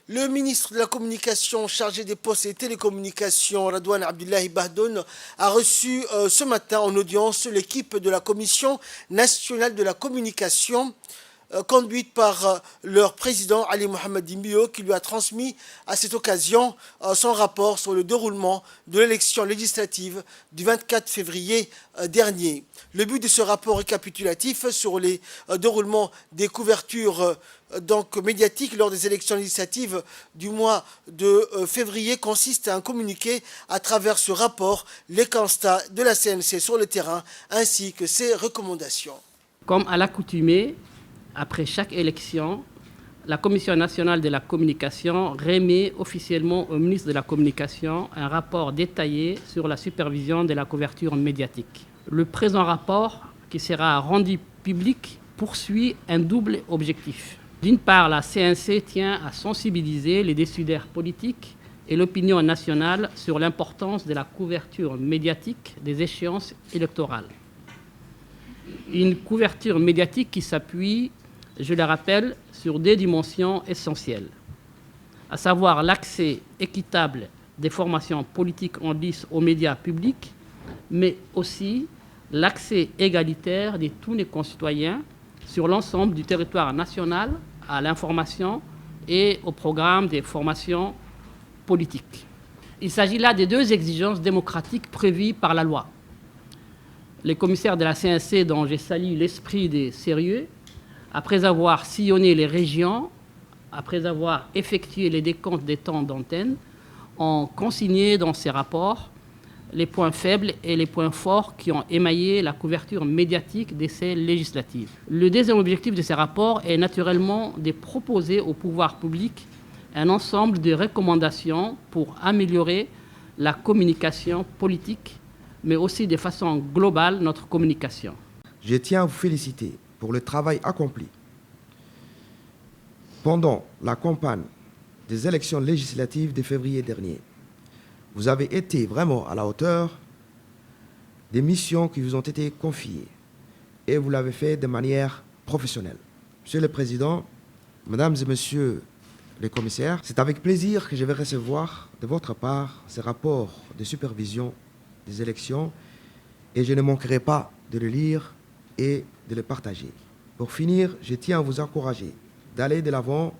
Le ministre de la Communication chargé des Postes et des Télécommunications, Radouane Abdullahi Bahdoun, a reçu ce matin en audience l'équipe de la Commission nationale de la communication, conduite par leur président Ali Mohamed Dimbio, qui lui a transmis à cette occasion son rapport sur le déroulement de l'élection législative du 24 février dernier. Le but de ce rapport récapitulatif sur les déroulements des couvertures médiatiques lors des élections législatives du mois de février consiste à communiquer à travers ce rapport les constats de la CNC sur le terrain ainsi que ses recommandations. Comme à l'accoutumée, après chaque élection, la Commission nationale de la communication remet officiellement au ministre de la Communication un rapport détaillé sur la supervision de la couverture médiatique. Le présent rapport, qui sera rendu public, poursuit un double objectif. D'une part, la CNC tient à sensibiliser les décideurs politiques et l'opinion nationale sur l'importance de la couverture médiatique des échéances électorales. Une couverture médiatique qui s'appuie, je le rappelle, sur deux dimensions essentielles, à savoir l'accès équitable des formations politiques en lice aux médias publics, mais aussi l'accès égalitaire de tous les concitoyens sur l'ensemble du territoire national à l'information et au programme des formations politiques. Il s'agit là des deux exigences démocratiques prévues par la loi. Les commissaires de la CNC, dont j'ai salué l'esprit des sérieux, après avoir sillonné les régions, après avoir effectué les décomptes des temps d'antenne, ont consigné dans ces rapports les points faibles et les points forts qui ont émaillé la couverture médiatique de ces législatives. Le deuxième objectif de ces rapports est naturellement de proposer au pouvoir public un ensemble de recommandations pour améliorer la communication politique, mais aussi de façon globale notre communication. Je tiens à vous féliciter pour le travail accompli pendant la campagne des élections législatives de février dernier. Vous avez été vraiment à la hauteur des missions qui vous ont été confiées et vous l'avez fait de manière professionnelle. Monsieur le Président, Mesdames et Messieurs les commissaires, c'est avec plaisir que je vais recevoir de votre part ce rapport de supervision des élections et je ne manquerai pas de le lire et de le partager. Pour finir, je tiens à vous encourager d'aller de l'avant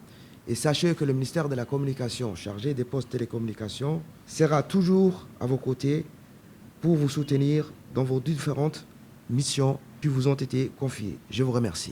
et sachez que le ministère de la Communication, chargé des postes de télécommunications, sera toujours à vos côtés pour vous soutenir dans vos différentes missions qui vous ont été confiées. Je vous remercie.